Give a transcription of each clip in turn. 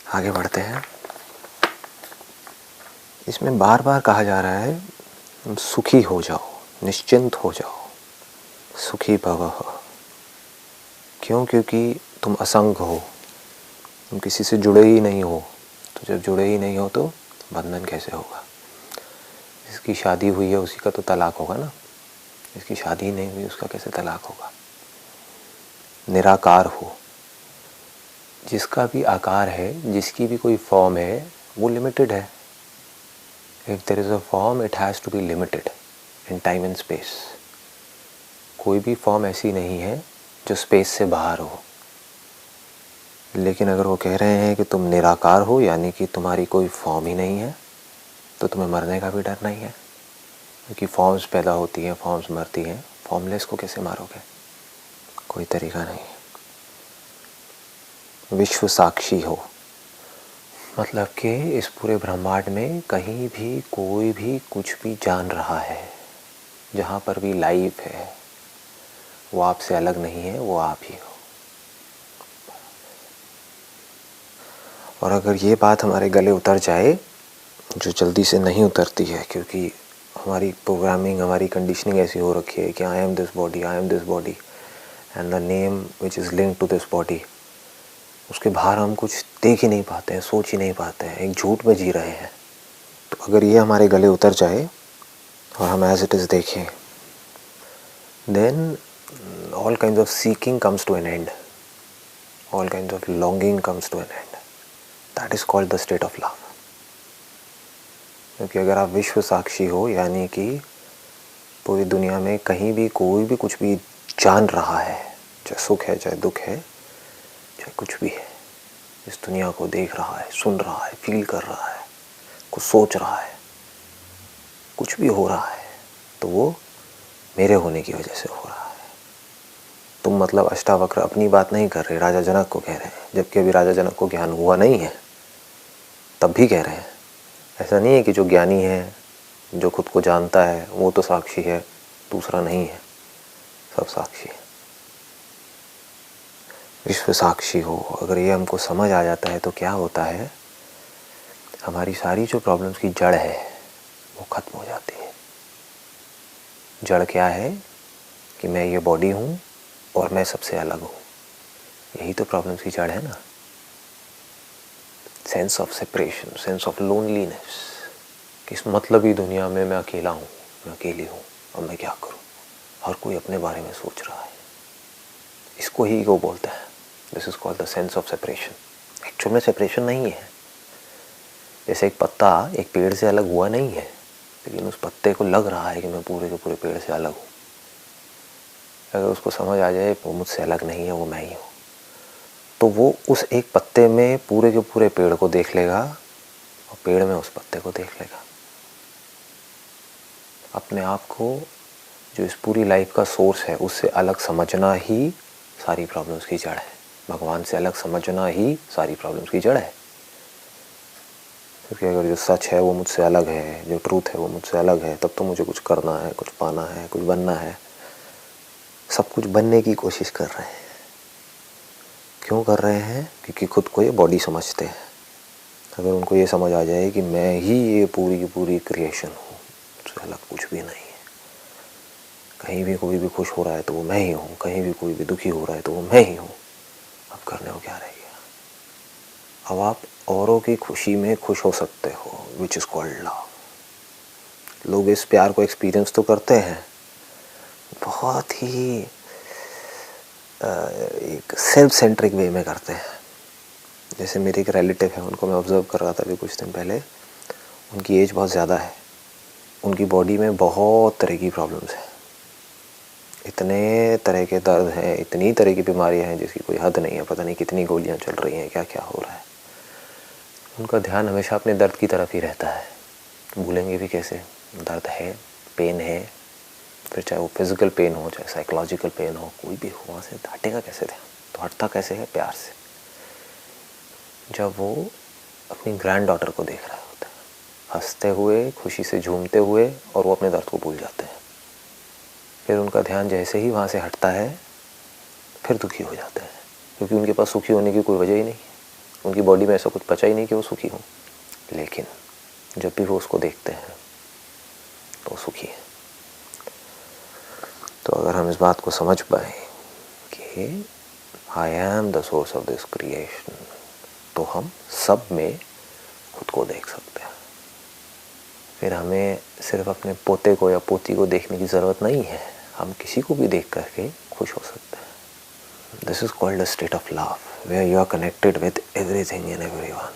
आगे बढ़ते हैं। इसमें बार बार कहा जा रहा है सुखी हो जाओ, निश्चिंत हो जाओ, सुखी भवः। क्यों? क्योंकि तुम असंग हो, तुम किसी से जुड़े ही नहीं हो। तो जब जुड़े ही नहीं हो तो बंधन कैसे होगा? जिसकी शादी हुई है उसी का तो तलाक होगा ना, जिसकी शादी नहीं हुई उसका कैसे तलाक होगा? निराकार हो, जिसका भी आकार है, जिसकी भी कोई फॉर्म है, वो लिमिटेड है। If there is a form it has to be limited in time and space. कोई भी फॉर्म ऐसी नहीं है जो स्पेस से बाहर हो। लेकिन अगर वो कह रहे हैं कि तुम निराकार हो, यानी कि तुम्हारी कोई फॉर्म ही नहीं है, तो तुम्हें मरने का भी डर नहीं है। क्योंकि फॉर्म्स पैदा होती हैं, फॉर्म्स मरती हैं, फॉर्मलेस को कैसे मारोगे? कोई तरीका नहीं है। विश्व साक्षी हो, मतलब कि इस पूरे ब्रह्मांड में कहीं भी कोई भी कुछ भी जान रहा है, जहाँ पर भी लाइफ है, वो आपसे अलग नहीं है, वो आप ही हो। और अगर ये बात हमारे गले उतर जाए, जो जल्दी से नहीं उतरती है, क्योंकि हमारी प्रोग्रामिंग, हमारी कंडीशनिंग ऐसी हो रखी है कि I am this body, I am this body and the name which is linked to this body, उसके बाहर हम कुछ देख ही नहीं पाते हैं, सोच ही नहीं पाते हैं, एक झूठ में जी रहे हैं। तो अगर ये हमारे गले उतर जाए और हम एज इट इज़ देखें, then all kinds of seeking comes to an end, all kinds of longing comes to an end. That is called the state of love. क्योंकि अगर आप विश्व साक्षी हो, यानी कि पूरी दुनिया में कहीं भी कोई भी कुछ भी जान रहा है, चाहे सुख है, चाहे दुख है, चाहे कुछ भी है, इस दुनिया को देख रहा है, सुन रहा है, फील कर रहा है, कुछ सोच रहा है, कुछ भी हो रहा है, तो वो मेरे होने की वजह से हो रहा है। तुम मतलब अष्टावक्र अपनी बात नहीं कर रहे, राजा जनक को कह रहे हैं, जबकि अभी राजा जनक को ज्ञान हुआ नहीं है, तब भी कह रहे हैं। ऐसा नहीं है कि जो ज्ञानी है, जो खुद को जानता है, वो तो साक्षी है, दूसरा नहीं है, सब साक्षी है। विश्व साक्षी हो, अगर ये हमको समझ आ जाता है तो क्या होता है, हमारी सारी जो प्रॉब्लम्स की जड़ है वो ख़त्म हो जाती है। जड़ क्या है कि मैं ये बॉडी हूँ और मैं सबसे अलग हूँ, यही तो प्रॉब्लम्स की जड़ है ना। Sense of separation, sense of loneliness, कि इस मतलबी दुनिया में मैं अकेला हूँ, मैं अकेली हूँ, अब मैं क्या करूँ, हर कोई अपने बारे में सोच रहा है। इसको ही ईगो बोलते हैं। This is called the sense of separation. Actual में सेपरेशन नहीं है। जैसे एक पत्ता एक पेड़ से अलग हुआ नहीं है, लेकिन उस पत्ते को लग रहा है कि मैं पूरे के पूरे पेड़ से अलग हूँ। अगर उसको समझ आ जाए वो मुझसे अलग नहीं है, वो मैं ही हूँ, तो वो उस एक पत्ते में पूरे के पूरे पेड़ को देख लेगा और पेड़ में उस पत्ते को देख लेगा। अपने आप को जो इस पूरी लाइफ का सोर्स है उससे अलग समझना ही सारी प्रॉब्लम्स की जड़ है। भगवान से अलग समझना ही सारी प्रॉब्लम्स की जड़ है। क्योंकि अगर जो सच है वो मुझसे अलग है, जो ट्रूथ है वो मुझसे अलग है, तब तो मुझे कुछ करना है, कुछ पाना है, कुछ बनना है। सब कुछ बनने की कोशिश कर रहे हैं। क्यों कर रहे हैं? क्योंकि खुद को ये बॉडी समझते हैं। अगर उनको ये समझ आ जाए कि मैं ही ये पूरी की पूरी क्रिएशन हूँ, मुझसे अलग कुछ भी नहीं है, कहीं भी कोई भी खुश हो रहा है तो वो मैं ही हूँ, कहीं भी कोई भी दुखी हो रहा है तो वो मैं ही हूँ, अब करने को क्या रह गया? अब आप औरों की खुशी में खुश हो सकते हो, विच इज़ कॉल्ड लव। लोग इस प्यार को एक्सपीरियंस तो करते हैं, बहुत ही एक सेल्फ सेंट्रिक वे में करते हैं। जैसे मेरे एक रिलेटिव है, उनको मैं ऑब्ज़र्व कर रहा था अभी कुछ दिन पहले। उनकी एज बहुत ज़्यादा है, उनकी बॉडी में बहुत तरह की प्रॉब्लम्स हैं, इतने तरह के दर्द हैं, इतनी तरह की बीमारियां हैं जिसकी कोई हद नहीं है। पता नहीं कितनी गोलियां चल रही हैं, क्या क्या हो रहा है। उनका ध्यान हमेशा अपने दर्द की तरफ ही रहता है। भूलेंगे भी कैसे? दर्द है, पेन है, फिर चाहे वो फिज़िकल पेन हो, चाहे साइकोलॉजिकल पेन हो, कोई भी हो, वहाँ से हटेगा कैसे ध्यान? तो हटता कैसे है? प्यार से। जब वो अपनी ग्रैंड डॉटर को देख रहा होता है, हंसते हुए, खुशी से झूमते हुए, और वो अपने दर्द को भूल जाते हैं। फिर उनका ध्यान जैसे ही वहाँ से हटता है, फिर दुखी हो जाते हैं, क्योंकि उनके पास सुखी होने की कोई वजह ही नहीं। उनकी बॉडी में ऐसा कुछ बचा ही नहीं कि वो सुखी हो, लेकिन जब भी वो उसको देखते हैं तो सुखी है। तो अगर हम इस बात को समझ पाए कि I am the source of this creation, तो हम सब में खुद को देख सकते हैं। फिर हमें सिर्फ अपने पोते को या पोती को देखने की ज़रूरत नहीं है, हम किसी को भी देख करके खुश हो सकते हैं। This is called a state of love, where you are connected with everything and everyone,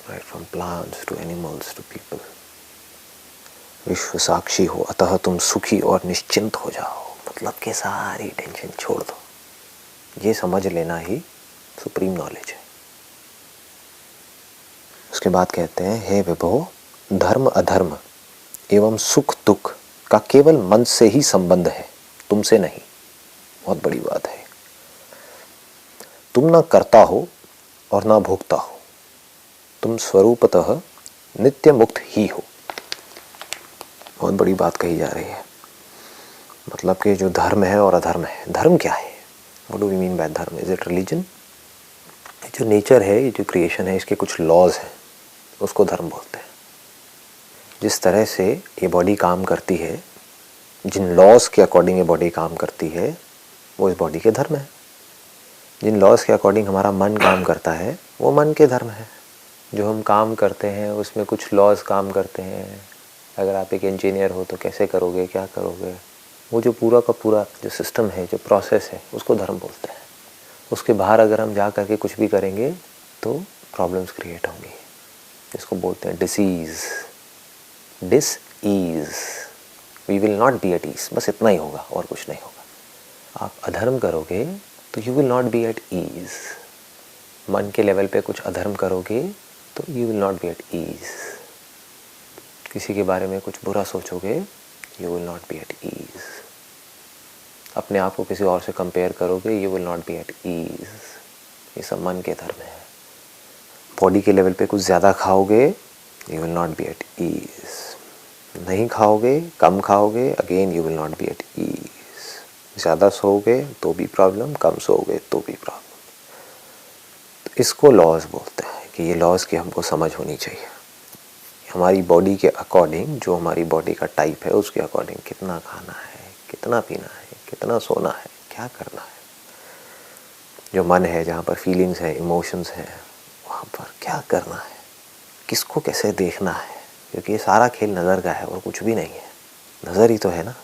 right from plants to animals to people. विश्व साक्षी हो, अतः तुम सुखी और निश्चिंत हो जाओ, मतलब कि सारी टेंशन छोड़ दो। ये समझ लेना ही सुप्रीम नॉलेज है। उसके बाद कहते हैं, हे विभो, धर्म अधर्म एवं सुख दुख का केवल मन से ही संबंध है, तुमसे नहीं। बहुत बड़ी बात है। तुम ना करता हो और ना भोगता हो, तुम स्वरूपतः नित्य मुक्त ही हो। बहुत बड़ी बात कही जा रही है। मतलब कि जो धर्म है और अधर्म है, धर्म क्या है? What do we mean by dharma? Is it religion? जो नेचर है, ये जो क्रिएशन है, इसके कुछ लॉज हैं, उसको धर्म बोलते हैं। जिस तरह से ये बॉडी काम करती है, जिन लॉज के अकॉर्डिंग ये बॉडी काम करती है, वो इस बॉडी के धर्म है। जिन लॉज के अकॉर्डिंग हमारा मन काम करता है, वो मन के धर्म है। जो हम काम करते हैं उसमें कुछ लॉज काम करते हैं। अगर आप एक इंजीनियर हो तो कैसे करोगे, क्या करोगे, वो जो पूरा का पूरा जो सिस्टम है, जो प्रोसेस है, उसको धर्म बोलते हैं। उसके बाहर अगर हम जा करके कुछ भी करेंगे तो प्रॉब्लम्स क्रिएट होंगी। इसको बोलते हैं disease, dis ease. We will not be at ease, बस इतना ही होगा और कुछ नहीं होगा। आप अधर्म करोगे तो you will not be at ease. मन के लेवल पे कुछ अधर्म करोगे तो you will not be at ease. किसी के बारे में कुछ बुरा सोचोगे, you will not be at ease. अपने आप को किसी और से कंपेयर करोगे, you will not be at ease. ये सब मन के धर्म है। बॉडी के लेवल पे कुछ ज़्यादा खाओगे, you will not be at ease. नहीं खाओगे, कम खाओगे, again you will not be at ease. ज़्यादा सोओगे तो भी प्रॉब्लम, कम सोओगे तो भी प्रॉब्लम। तो इसको लॉज बोलते हैं कि ये लॉज की हमको समझ होनी चाहिए। हमारी बॉडी के अकॉर्डिंग, जो हमारी बॉडी का टाइप है, उसके अकॉर्डिंग कितना खाना है, कितना पीना है, कितना सोना है, क्या करना है। जो मन है, जहाँ पर फीलिंग्स है, इमोशंस हैं, वहाँ पर क्या करना है, किसको कैसे देखना है। क्योंकि ये सारा खेल नज़र का है और कुछ भी नहीं है। नज़र ही तो है ना।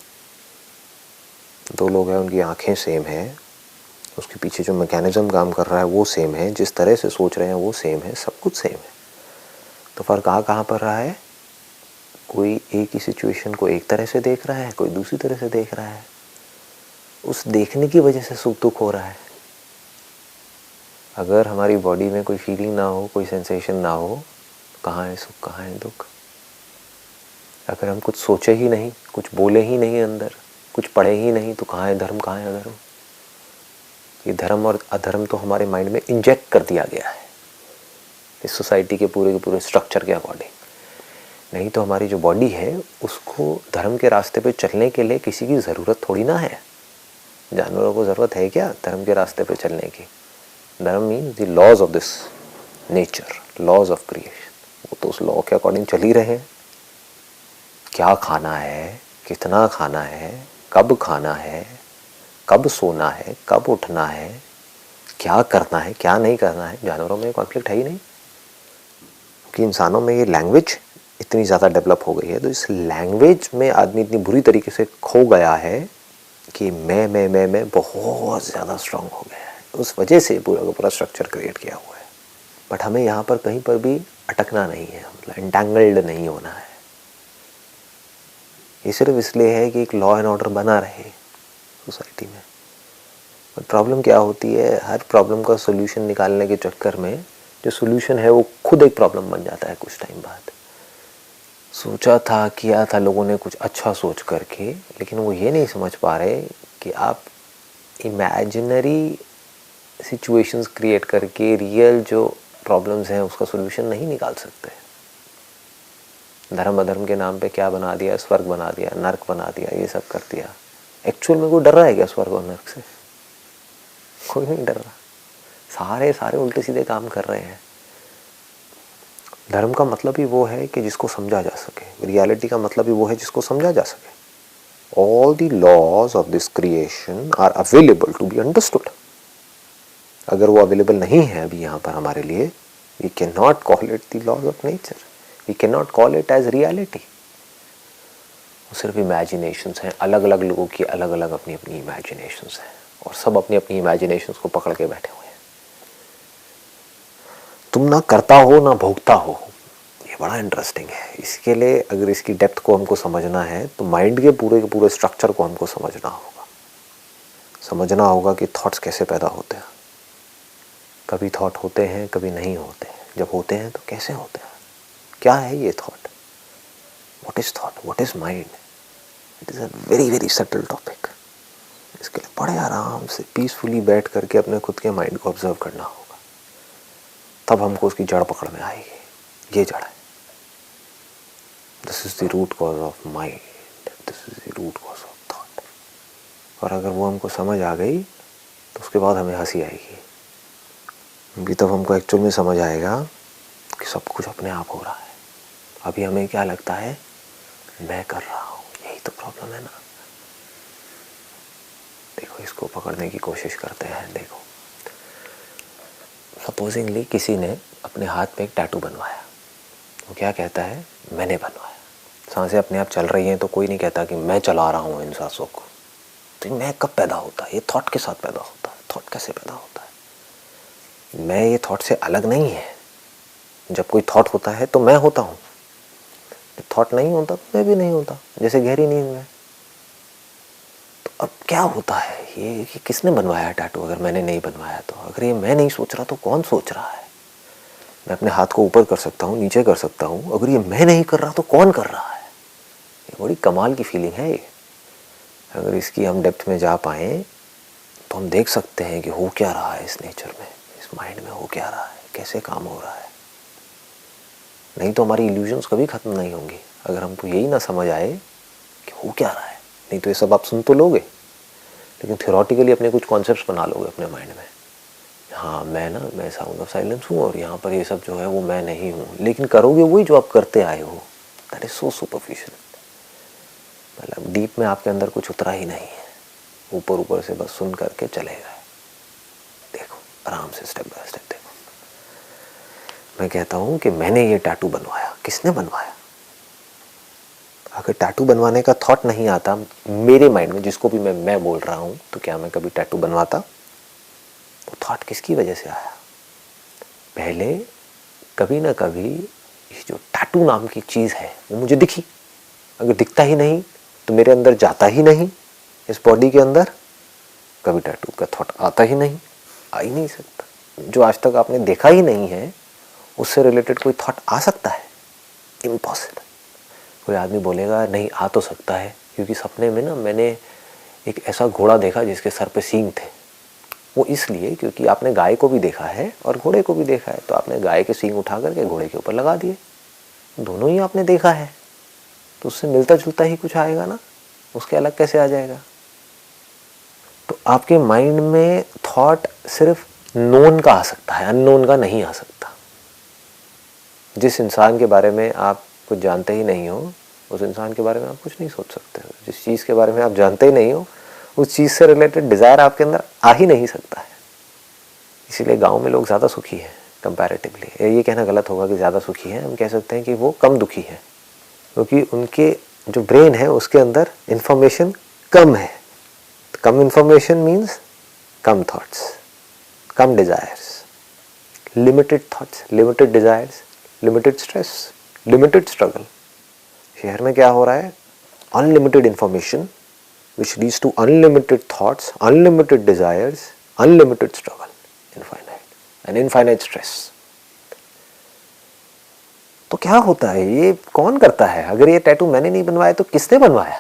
दो लोग हैं, उनकी आंखें सेम है, उसके पीछे जो मैकेनिज्म काम कर रहा है वो सेम है, जिस तरह से सोच रहे हैं वो सेम है, सब कुछ सेम है। तो फ़र्क कहाँ पर रहा है? कोई एक ही सिचुएशन को एक तरह से देख रहा है, कोई दूसरी तरह से देख रहा है। उस देखने की वजह से सुख दुख हो रहा है। अगर हमारी बॉडी में कोई फीलिंग ना हो, कोई सेंसेशन ना हो, कहाँ है सुख, कहाँ है दुख? अगर हम कुछ सोचे ही नहीं, कुछ बोले ही नहीं, अंदर कुछ पढ़े ही नहीं, तो कहाँ है धर्म, कहाँ है अधर्म? ये धर्म और अधर्म तो हमारे माइंड में इंजेक्ट कर दिया गया है इस सोसाइटी के पूरे स्ट्रक्चर के अकॉर्डिंग। नहीं तो हमारी जो बॉडी है, उसको धर्म के रास्ते पे चलने के लिए किसी की ज़रूरत थोड़ी ना है। जानवरों को ज़रूरत है क्या धर्म के रास्ते पे चलने की? Dharma means the laws of this nature, laws of creation. वो तो उस लॉ के अकॉर्डिंग चल ही रहे हैं। क्या खाना है, कितना खाना है, कब खाना है, कब सोना है, कब उठना है, क्या करना है, क्या नहीं करना है। जानवरों में कॉन्फ्लिक्ट है ही नहीं, कि इंसानों में ये लैंग्वेज इतनी ज़्यादा डेवलप हो गई है। तो इस लैंग्वेज में आदमी इतनी बुरी तरीके से खो गया है कि मैं बहुत ज़्यादा स्ट्रांग हो गया है। उस वजह से पूरा का पूरा स्ट्रक्चर क्रिएट किया हुआ है। बट हमें यहाँ पर कहीं पर भी अटकना नहीं है, मतलब एंटेंगल्ड नहीं होना है। ये सिर्फ इसलिए है कि एक लॉ एंड ऑर्डर बना रहे सोसाइटी में। बट प्रॉब्लम क्या होती है, हर प्रॉब्लम का सोल्यूशन निकालने के चक्कर में जो सोल्यूशन है वो खुद एक प्रॉब्लम बन जाता है कुछ टाइम बाद। सोचा था, किया था लोगों ने कुछ अच्छा सोच करके, लेकिन वो ये नहीं समझ पा रहे कि आप इमेजिनरी सिचुएशंस क्रिएट करके रियल जो प्रॉब्लम्स हैं उसका सोल्यूशन नहीं निकाल सकते। धर्म अधर्म के नाम पे क्या बना दिया, स्वर्ग बना दिया, नर्क बना दिया, ये सब कर दिया। एक्चुअल में कोई डर रहा है क्या स्वर्ग और नर्क से? कोई नहीं डर रहा। सारे उल्टे सीधे काम कर रहे हैं। धर्म का मतलब ही वो है कि जिसको समझा जा सके। रियलिटी का मतलब ही वो है जिसको समझा जा सके। All the laws of this creation are available to be understood. अगर वो अवेलेबल नहीं है अभी यहाँ पर हमारे लिए, we can not call it the laws of nature, we can not call it as reality. वो सिर्फ इमेजिनेशंस हैं। अलग अलग लोगों की अलग अलग अपनी अपनी इमेजिनेशंस हैं, और सब अपनी अपनी इमेजिनेशंस को पकड़ के बैठे हुए हैं। तुम ना करता हो ना भोगता हो, ये बड़ा इंटरेस्टिंग है। इसके लिए अगर इसकी डेप्थ को हमको समझना है तो माइंड के पूरे स्ट्रक्चर को हमको समझना होगा। समझना होगा कि थॉट्स कैसे पैदा होते हैं। कभी थॉट होते हैं, कभी नहीं होते हैं। जब होते हैं तो कैसे होते हैं, क्या है ये thought, what is thought, what is mind. It is a very very subtle topic. इसके लिए बड़े आराम से पीसफुली बैठ करके अपने खुद के माइंड को ऑब्जर्व करना होगा, तब हमको उसकी जड़ पकड़ में आएगी। ये जड़ है। This is the root cause of mind, this is the root cause of thought. और अगर वो हमको समझ आ गई तो उसके बाद हमें हंसी आएगी, क्योंकि तब हमको एक्चुअल में समझ आएगा कि सब कुछ अपने आप हो रहा है। अभी हमें क्या लगता है, मैं कर रहा हूँ। यही तो प्रॉब्लम है ना। देखो, इसको पकड़ने की कोशिश करते हैं। देखो, सपोजिंगली किसी ने अपने हाथ में एक टैटू बनवाया। वो क्या कहता है, मैंने बनवाया। सांसें अपने आप चल रही हैं तो कोई नहीं कहता कि मैं चला रहा हूँ इन सांसों को। तो मैं कब पैदा होता है, ये थॉट के साथ पैदा होता है। थॉट कैसे पैदा होता है, मैं ये थॉट से अलग नहीं है। जब कोई थॉट होता है तो मैं होता हूँ, जब थॉट नहीं होता तो मैं भी नहीं होता, जैसे गहरी नींद में। तो अब क्या होता है ये कि किसने बनवाया टैटू, अगर मैंने नहीं बनवाया तो। अगर ये मैं नहीं सोच रहा तो कौन सोच रहा है। मैं अपने हाथ को ऊपर कर सकता हूँ, नीचे कर सकता हूँ, अगर ये मैं नहीं कर रहा तो कौन कर रहा है। ये बड़ी कमाल की फीलिंग है ये। अगर इसकी हम डेप्थ में जा पाए तो हम देख सकते हैं कि हो क्या रहा है इस नेचर में, इस माइंड में हो क्या रहा है, कैसे काम हो रहा है। नहीं तो हमारी इल्यूजन्स कभी ख़त्म नहीं होंगी अगर हमको यही ना समझ आए कि हो क्या रहा है। नहीं तो ये सब आप सुन तो लोगे, लेकिन थियोरेटिकली अपने कुछ कॉन्सेप्ट्स बना लोगे अपने माइंड में। हाँ, मैं साउंड ऑफ साइलेंस हूँ और यहाँ पर ये सब जो है वो मैं नहीं हूँ। लेकिन करोगे वही जो आप करते आए हो। That is so superficial. मतलब डीप में आपके अंदर कुछ उतरा ही नहीं है। ऊपर से बस सुन करके चले गए। देखो, आराम से स्टेप बाय स्टेप देखो। मैं कहता हूँ कि मैंने ये टैटू बनवाया। किसने बनवाया। अगर टैटू बनवाने का थॉट नहीं आता मेरे माइंड में, जिसको भी मैं बोल रहा हूँ, तो क्या मैं कभी टैटू बनवाता। वो थॉट किसकी वजह से आया। पहले कभी ना कभी ये जो टैटू नाम की चीज़ है वो मुझे दिखी। अगर दिखता ही नहीं तो मेरे अंदर जाता ही नहीं, इस बॉडी के अंदर कभी टैटू का थॉट आता ही नहीं, आ ही नहीं सकता। जो आज तक आपने देखा ही नहीं है उससे रिलेटेड कोई थॉट आ सकता है, इम्पॉसिबल। कोई आदमी बोलेगा नहीं, आ तो सकता है, क्योंकि सपने में ना मैंने एक ऐसा घोड़ा देखा जिसके सर पे सींग थे। वो इसलिए क्योंकि आपने गाय को भी देखा है और घोड़े को भी देखा है, तो आपने गाय के सींग उठा करके घोड़े के ऊपर लगा दिए। दोनों ही आपने देखा है, तो उससे मिलता जुलता ही कुछ आएगा ना, उसके अलग कैसे आ जाएगा। तो आपके माइंड में थॉट सिर्फ नोन का आ सकता है, अननोन का नहीं आ सकता। जिस इंसान के बारे में आप कुछ जानते ही नहीं हो, उस इंसान के बारे में आप कुछ नहीं सोच सकते हो। जिस चीज़ के बारे में आप जानते ही नहीं हो, उस चीज़ से रिलेटेड डिज़ायर आपके अंदर आ ही नहीं सकता है। इसीलिए गांव में लोग ज़्यादा सुखी हैं कंपैरेटिवली। ये कहना गलत होगा कि ज़्यादा सुखी हैं, हम कह सकते हैं कि वो कम दुखी हैं, क्योंकि उनके जो ब्रेन है उसके अंदर इंफॉर्मेशन कम है। कम इंफॉर्मेशन मीन्स कम थॉट्स, कम desires, limited thoughts, limited desires, limited stress, limited struggle. शहर में क्या हो रहा है, unlimited information which leads to unlimited thoughts, unlimited desires, unlimited struggle, infinite stress. तो क्या होता है, ये कौन करता है। अगर ये टैटू मैंने नहीं बनवाया तो किसने बनवाया।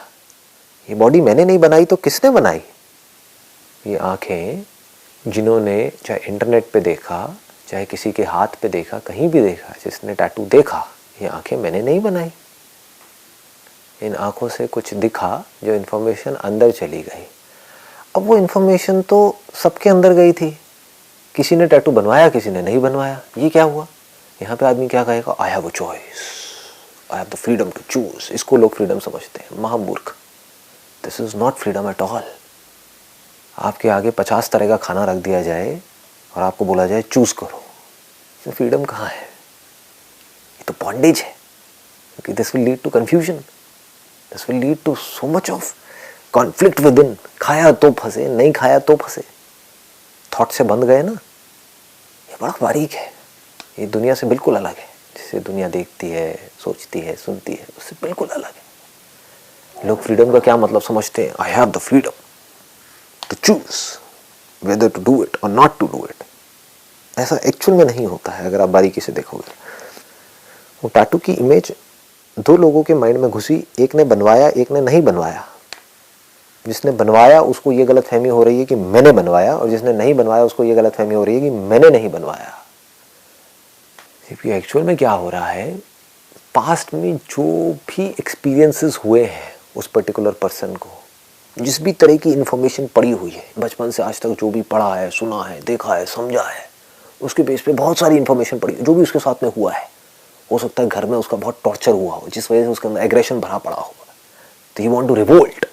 ये बॉडी मैंने नहीं बनाई तो किसने बनाई। ये आंखें जिन्होंने चाहे इंटरनेट पे देखा, चाहे किसी के हाथ पे देखा, कहीं भी देखा, जिसने टैटू देखा, ये आंखें मैंने नहीं बनाई। इन आँखों से कुछ दिखा, जो इन्फॉर्मेशन अंदर चली गई। अब वो इन्फॉर्मेशन तो सबके अंदर गई थी, किसी ने टैटू बनवाया, किसी ने नहीं बनवाया, ये क्या हुआ? यहाँ पे आदमी क्या कहेगा? I have a choice, I have the freedom to choose. इसको लोग फ्रीडम समझते हैं, महामूर्ख। This is not freedom at all. आपके आगे 50 तरह का खाना रख दिया जाए और आपको बोला जाए चूज करो, इसमें फ्रीडम कहाँ है? ये तो बॉन्डेज है। क्योंकि this will lead to confusion, this will lead to so much of conflict within. खाया तो फंसे, नहीं खाया तो फंसे। थॉट से बंध गए ना, ये बड़ा बारीक है। ये दुनिया से बिल्कुल अलग है। जिसे दुनिया देखती है, सोचती है, सुनती है, उससे बिल्कुल अलग है। लोग फ्रीडम का क्या मतलब समझते हैं? I have the freedom to choose whether to do it और नॉट टू डू इट। ऐसा एक्चुअल में नहीं होता है। अगर आप बारीकी से देखोगे, वो टैटू की इमेज 2 लोगों के माइंड में घुसी, एक ने बनवाया, एक ने नहीं बनवाया। जिसने बनवाया उसको ये गलतफहमी हो रही है कि मैंने बनवाया, और जिसने नहीं बनवाया उसको ये गलतफहमी हो रही है कि मैंने नहीं बनवाया। जबकि एक्चुअल में क्या हो रहा है, पास्ट में जो भी एक्सपीरियंसेस हुए हैं उस पर्टिकुलर पर्सन को, जिस भी तरह की इंफॉर्मेशन पड़ी हुई है, बचपन से आज तक जो भी पढ़ा है, सुना है, देखा है, समझा है, उसके बेस पे बहुत सारी इंफॉर्मेशन पड़ी, जो भी उसके साथ में हुआ है। हो सकता है घर में उसका बहुत टॉर्चर हुआ हो, जिस वजह से उसके अंदर एग्रेशन भरा पड़ा हो, तो ही वांट टू रिवोल्ट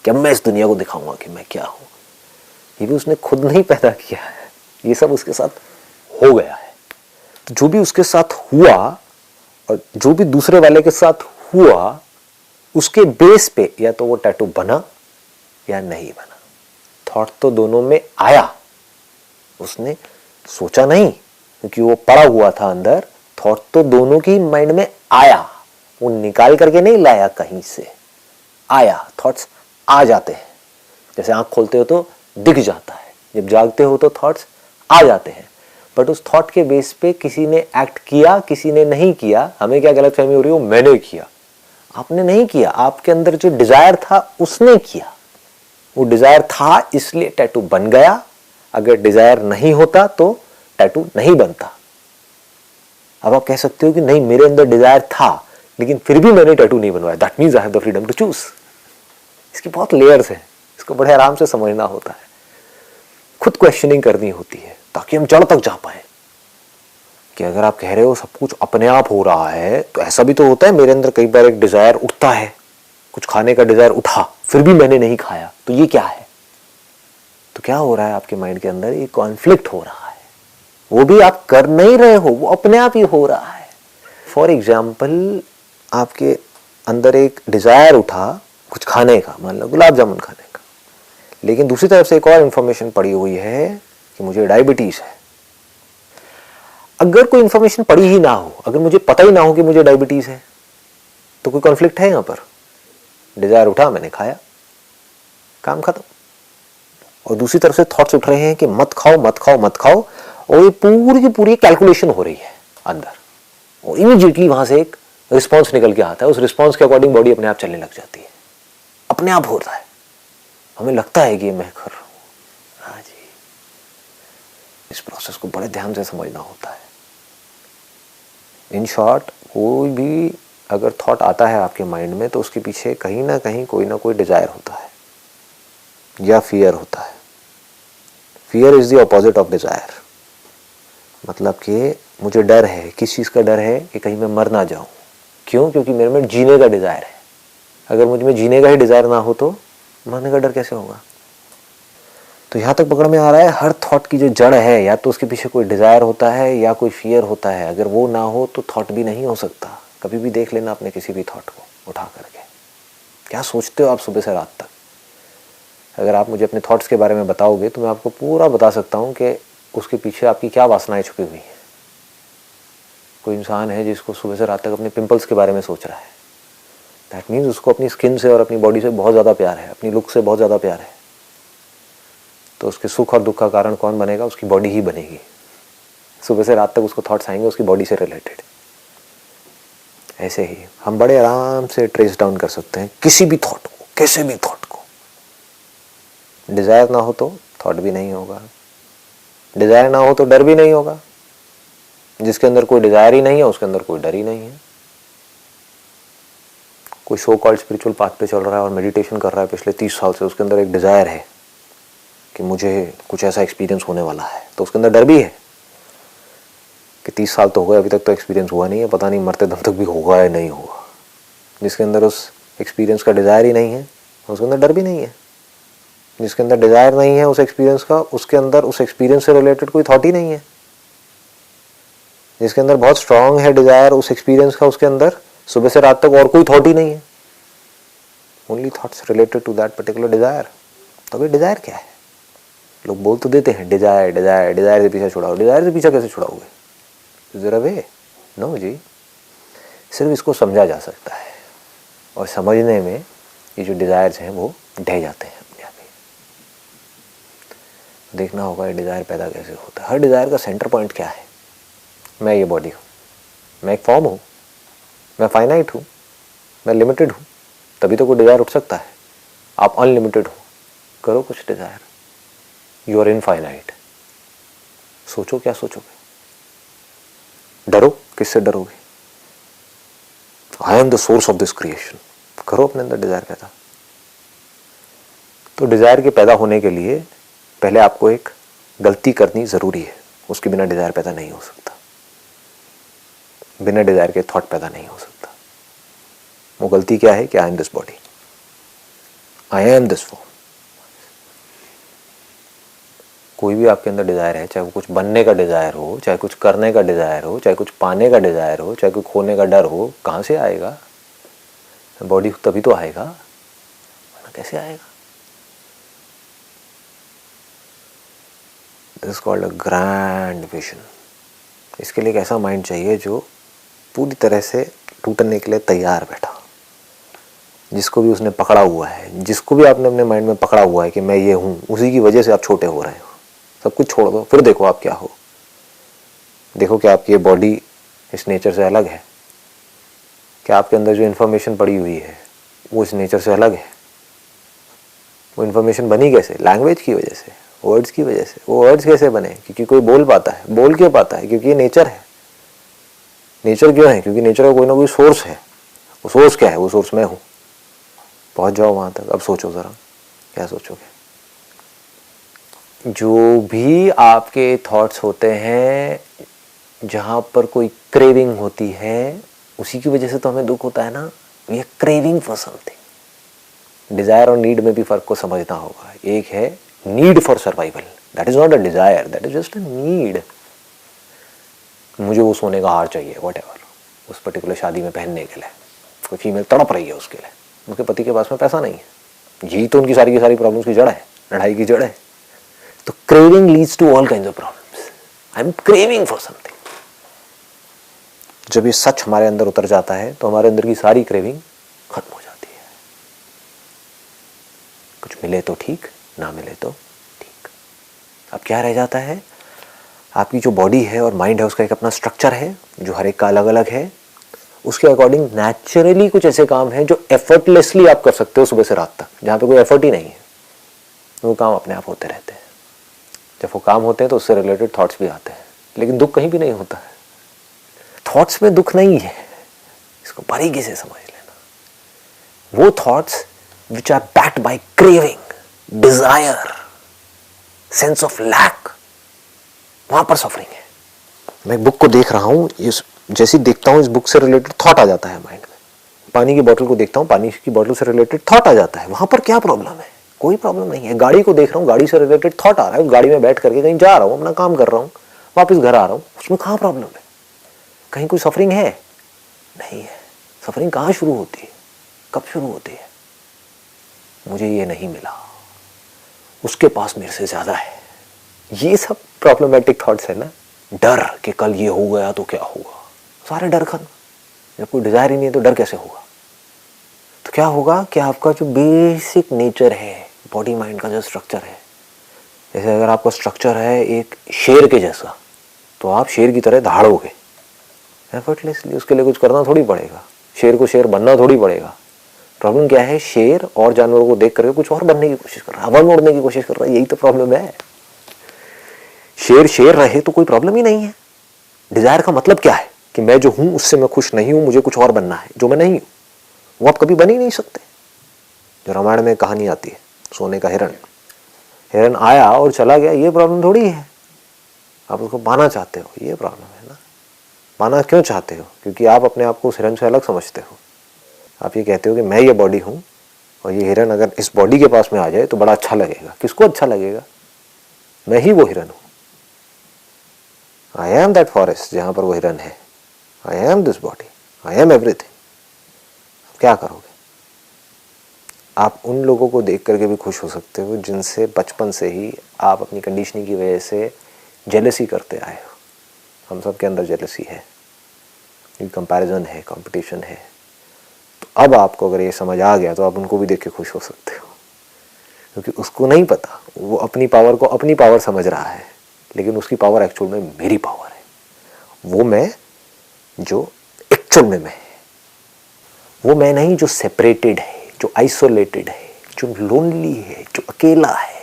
कि अब मैं इस दुनिया को दिखाऊंगा कि मैं क्या हूँ। ये भी उसने खुद नहीं पैदा किया है, ये सब उसके साथ हो गया है। तो जो भी उसके साथ हुआ और जो भी दूसरे वाले के साथ हुआ, उसके बेस पे या तो वो टैटू बना या नहीं बना। थॉट तो दोनों में आया, उसने सोचा नहीं क्योंकि वो पड़ा हुआ था अंदर। थॉट तो दोनों की माइंड में आया, वो निकाल करके नहीं लाया कहीं से, आया। थॉट्स आ जाते हैं, जैसे आंख खोलते हो तो दिख जाता है, जब जागते हो तो थॉट्स आ जाते हैं। बट उस थॉट के बेस पे किसी ने एक्ट किया, किसी ने नहीं किया। हमें क्या गलतफहमी हो रही है? वो मैंने किया। आपने नहीं किया, आपके अंदर जो डिजायर था उसने किया। वो डिजायर था इसलिए टैटू बन गया। अगर डिजायर नहीं होता तो टैटू नहीं बनता। अब आप कह सकते हो कि नहीं, मेरे अंदर डिजायर था लेकिन फिर भी मैंने टैटू नहीं बनवाया, that means I have the freedom to choose. इसकी बहुत लेयर्स हैं, इसको बड़े आराम से समझना होता है, खुद क्वेश्चनिंग करनी होती है ताकि हम जड़ तक जा पाए। कि अगर आप कह रहे हो सब कुछ अपने आप हो रहा है, तो ऐसा भी तो होता है। मेरे अंदर कई बार एक डिजायर उठता है, कुछ खाने का डिजायर उठा, फिर भी मैंने नहीं खाया, तो ये क्या है? तो क्या हो रहा है आपके माइंड के अंदर? ये कॉन्फ्लिक्ट हो रहा है। वो भी आप कर नहीं रहे हो, वो अपने आप ही हो रहा है। फॉर एग्जाम्पल, आपके अंदर एक डिजायर उठा कुछ खाने का, मान लो गुलाब जामुन खाने का, लेकिन दूसरी तरफ से एक और इंफॉर्मेशन पड़ी हुई है कि मुझे डायबिटीज है। अगर कोई इंफॉर्मेशन पड़ी ही ना हो, अगर मुझे पता ही ना हो कि मुझे डायबिटीज है, तो कोई कॉन्फ्लिक्ट है यहां पर? डिजायर उठा, मैंने खाया, काम खत्म। और दूसरी तरफ से थॉट्स उठ रहे हैं कि मत खाओ, मत खाओ, मत खाओ, और ये पूरी की पूरी कैलकुलेशन हो रही है अंदर। और इमीडिएटली वहां से एक रिस्पॉन्स निकल के आता है। उस रिस्पॉन्स के अकॉर्डिंग बॉडी अपने आप चलने लग जाती है, अपने आप होता है। हमें लगता है कि मैं कर रहा हूं। हाँ जी, इस प्रोसेस को बड़े ध्यान से समझना होता है। इन शॉर्ट, कोई भी अगर थॉट आता है आपके माइंड में, तो उसके पीछे कहीं ना कहीं कोई ना कोई डिजायर होता है या फियर होता है। Fear is the opposite of desire. मतलब कि मुझे डर है, किस चीज़ का डर है? कि कहीं मैं मर ना जाऊं। क्यों? क्योंकि मेरे में जीने का डिजायर है। अगर मुझ में जीने का ही डिजायर ना हो तो मरने का डर कैसे होगा? तो यहां तक पकड़ में आ रहा है, हर थॉट की जो जड़ है, या तो उसके पीछे कोई डिजायर होता है या कोई फियर होता है। अगर वो ना हो तो थॉट भी नहीं हो सकता। कभी भी देख लेना अपने किसी भी थॉट को उठा करके, क्या सोचते हो आप सुबह से रात तक। अगर आप मुझे अपने थॉट्स के बारे में बताओगे तो मैं आपको पूरा बता सकता हूँ कि उसके पीछे आपकी क्या वासनाएं छुपी हुई हैं। कोई इंसान है जिसको सुबह से रात तक अपने पिंपल्स के बारे में सोच रहा है, दैट मीन्स उसको अपनी स्किन से और अपनी बॉडी से बहुत ज़्यादा प्यार है, अपनी लुक से बहुत ज़्यादा प्यार है। तो उसके सुख और दुख का कारण कौन बनेगा? उसकी बॉडी ही बनेगी। सुबह से रात तक उसको थॉट्स आएंगे उसकी बॉडी से रिलेटेड। ऐसे ही हम बड़े आराम से ट्रेस डाउन कर सकते हैं किसी भी थॉट को, किसी भी थॉट को। डिजायर ना हो तो थॉट भी नहीं होगा, डिजायर ना हो तो डर भी नहीं होगा। जिसके अंदर कोई डिजायर ही नहीं है उसके अंदर कोई डर ही नहीं है। कोई सो कॉल्ड स्पिरिचुअल पाथ पे चल रहा है और मेडिटेशन कर रहा है पिछले 30 साल से, उसके अंदर एक डिजायर है कि मुझे कुछ ऐसा एक्सपीरियंस होने वाला है, तो उसके अंदर डर भी है कि 30 साल तो हो गए, अभी तक तो एक्सपीरियंस हुआ नहीं है, पता नहीं मरते दम तक भी होगा या नहीं होगा। जिसके अंदर उस एक्सपीरियंस का डिज़ायर ही नहीं है, उसके अंदर डर भी नहीं है। जिसके अंदर डिज़ायर नहीं है उस एक्सपीरियंस का, उसके अंदर उस एक्सपीरियंस से रिलेटेड कोई थॉट ही नहीं है। जिसके अंदर बहुत स्ट्रांग है डिज़ायर उस एक्सपीरियंस का, उसके अंदर सुबह से रात तक और कोई थॉट ही नहीं है, only thoughts related to that particular desire. तो अभी डिज़ायर क्या है? लोग बोल तो देते हैं डिज़ायर डिज़ायर डिज़ायर से पीछा छुड़ाओ। डिज़ायर से पीछा कैसे छुड़ाओगे? ज़रा वे नो जी, सिर्फ इसको समझा जा सकता है, और समझने में ये जो डिज़ायर्स हैं वो ढह जाते हैं अपने आप ही। देखना होगा ये डिज़ायर पैदा कैसे होता है। हर डिज़ायर का सेंटर पॉइंट क्या है? मैं ये बॉडी हूँ, मैं एक फॉर्म हूँ, मैं फाइनाइट हूँ, मैं लिमिटेड हूँ, तभी तो कोई डिज़ायर उठ सकता है। आप अनलिमिटेड हो, करो कुछ डिज़ायर, यू आर इनफाइनाइट। सोचो क्या सोचोगे? डरो, किससे डरोगे? I am the source of this creation. करो अपने अंदर डिज़ायर पैदा। तो डिज़ायर के पैदा होने के लिए पहले आपको एक गलती करनी ज़रूरी है, उसके बिना डिज़ायर पैदा नहीं हो सकता। बिना डिज़ायर के थॉट पैदा नहीं हो सकता। वो गलती क्या है कि I am this body, I am this form. कोई भी आपके अंदर डिज़ायर है, चाहे वो कुछ बनने का डिज़ायर हो, चाहे कुछ करने का डिज़ायर हो, चाहे कुछ पाने का डिज़ायर हो, चाहे कुछ खोने का डर हो, कहाँ से आएगा? बॉडी तभी तो आएगा, वरना कैसे आएगा? This is called a grand vision. इसके लिए एक ऐसा माइंड चाहिए जो पूरी तरह से टूटने के लिए तैयार बैठा, जिसको भी उसने पकड़ा हुआ है, जिसको भी आपने अपने माइंड में पकड़ा हुआ है कि मैं ये हूँ, उसी की वजह से आप छोटे हो रहे हो। सब कुछ छोड़ दो, फिर देखो आप क्या हो। देखो कि आपकी ये बॉडी इस नेचर से अलग है, क्या आपके अंदर जो इन्फॉर्मेशन पड़ी हुई है वो इस नेचर से अलग है। वो इन्फॉर्मेशन बनी कैसे? लैंग्वेज की वजह से, वर्ड्स की वजह से। वो वर्ड्स कैसे बने? क्योंकि कोई बोल पाता है। बोल क्यों पाता है? क्योंकि ये नेचर है। नेचर क्यों है? क्योंकि नेचर का कोई ना कोई सोर्स है। वो सोर्स क्या है? वो सोर्स मैं हूँ। पहुँच जाओ वहाँ तक। अब सोचो ज़रा, क्या सोचोगे? जो भी आपके थॉट्स होते हैं, जहाँ पर कोई क्रेविंग होती है, उसी की वजह से तो हमें दुख होता है ना। We are craving for something. Desire और नीड में भी फर्क को समझना होगा। एक है need for survival, that is not a desire, that is just a need. मुझे वो सोने का हार चाहिए, वट एवर, उस पर्टिकुलर शादी में पहनने के लिए। कोई फीमेल तड़प रही है उसके लिए, उनके पति के पास में पैसा नहीं है। यही तो उनकी सारी की सारी प्रॉब्लम्स की जड़ है, लड़ाई की जड़ है। तो craving leads to all kinds of problems. I am craving for something. जब ये सच हमारे अंदर उतर जाता है तो हमारे अंदर की सारी क्रेविंग खत्म हो जाती है। कुछ मिले तो ठीक, ना मिले तो ठीक। अब क्या रह जाता है? आपकी जो बॉडी है और माइंड है, उसका एक अपना स्ट्रक्चर है जो हर एक का अलग अलग है। उसके अकॉर्डिंग नेचुरली कुछ ऐसे काम हैं जो एफर्टलेसली आप कर सकते हो सुबह से रात तक, जहाँ पे कोई एफर्ट ही नहीं है। वो काम अपने आप होते रहते हैं। जब वो काम होते हैं तो उससे रिलेटेड थॉट्स भी आते हैं, लेकिन दुख कहीं भी नहीं होता है। थॉट्स में दुख नहीं है, इसको बारीकी से समझ लेना। वो thoughts which are backed by craving, desire, sense of lack, वहां पर सफरिंग है। मैं बुक को देख रहा हूं, जैसे देखता हूं इस बुक से रिलेटेड थॉट आ जाता है माइंड में। पानी की बोतल को देखता हूं, पानी की बोतल से रिलेटेड थॉट आ जाता है। वहां पर क्या प्रॉब्लम है? कोई प्रॉब्लम नहीं है। गाड़ी को देख रहा हूं, गाड़ी से रिलेटेड थॉट आ रहा है, गाड़ी में बैठ करके कहीं जा रहा हूं, अपना काम कर रहा हूं, वापस घर आ रहा हूं, उसमें कहां प्रॉब्लम है? कहीं कोई सफरिंग है? नहीं है। सफरिंग कहां शुरू होती है? कब शुरू होती है? मुझे ये नहीं मिला, उसके पास मेरे से ज्यादा है। ये सब प्रॉब्लमेटिक थॉट्स है ना। डर कि कल ये हो गया तो क्या होगा, सारे डर खत्म। जब कोई डिजायर ही नहीं है तो डर कैसे होगा? तो क्या होगा कि आपका जो बेसिक नेचर है, बॉडी माइंड का जो स्ट्रक्चर है, जैसे अगर आपका स्ट्रक्चर है एक शेर के जैसा, तो आप शेर की तरह दहाड़ोगे एफर्टलेसली। उसके लिए कुछ करना थोड़ी पड़ेगा, शेर को शेर बनना थोड़ी पड़ेगा। प्रॉब्लम क्या है? शेर और जानवरों को देख करके कुछ और बनने की कोशिश कर रहा है, हवा में उड़ने की कोशिश कर रहा है। यही तो प्रॉब्लम है। शेर शेर रहे तो कोई प्रॉब्लम ही नहीं है। डिजायर का मतलब क्या है? कि मैं जो हूं उससे मैं खुश नहीं हूं, मुझे कुछ और बनना है जो मैं नहीं हूं। वो आप कभी बन ही नहीं सकते। जो रामायण में कहानी आती है सोने का हिरण, हिरन आया और चला गया, ये प्रॉब्लम थोड़ी है। आप उसको पाना चाहते हो, ये प्रॉब्लम है ना। पाना क्यों चाहते हो? क्योंकि आप अपने आप को उस हिरन से अलग समझते हो। आप ये कहते हो कि मैं ये बॉडी हूँ और ये हिरन अगर इस बॉडी के पास में आ जाए तो बड़ा अच्छा लगेगा। किसको अच्छा लगेगा? मैं ही वो हिरन हूँ। आई एम दैट फॉरेस्ट जहाँ पर वो हिरन है। आई am this body, I M everything. क्या करोगे? आप उन लोगों को देख करके भी खुश हो सकते हो जिनसे बचपन से ही आप अपनी कंडीशनिंग की वजह से जेलसी करते आए हो। हम सब के अंदर जेलसी है, कंपैरिजन है, कंपटीशन है। तो अब आपको अगर ये समझ आ गया तो आप उनको भी देख के खुश हो सकते हो, क्योंकि उसको नहीं पता, वो अपनी पावर को अपनी पावर समझ रहा है, लेकिन उसकी पावर एक्चुअल में मेरी पावर है। वो मैं जो एक्चुअल में मैं है, वो मैं नहीं जो सेपरेटेड है, जो आइसोलेटेड है, जो लोनली है, जो अकेला है,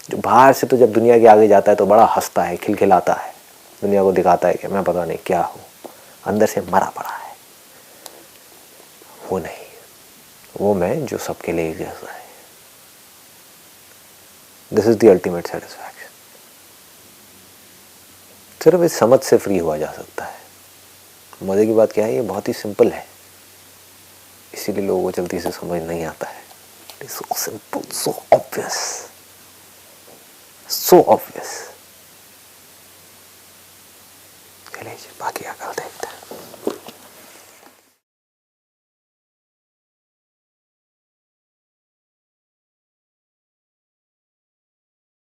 जो बाहर से तो जब दुनिया के आगे जाता है तो बड़ा हंसता है, खिलखिलाता है, दुनिया को दिखाता है कि मैं पता नहीं क्या हूँ, अंदर से मरा पड़ा है। वो नहीं, वो मैं जो सबके लिए जैसा है। This is the ultimate satisfaction. सिर्फ इस समझ से फ्री हुआ जा सकता है। मजे की बात क्या है, ये बहुत ही सिंपल है, इसीलिए लोगों को जल्दी से समझ नहीं आता है। It's so simple, so obvious, so obvious.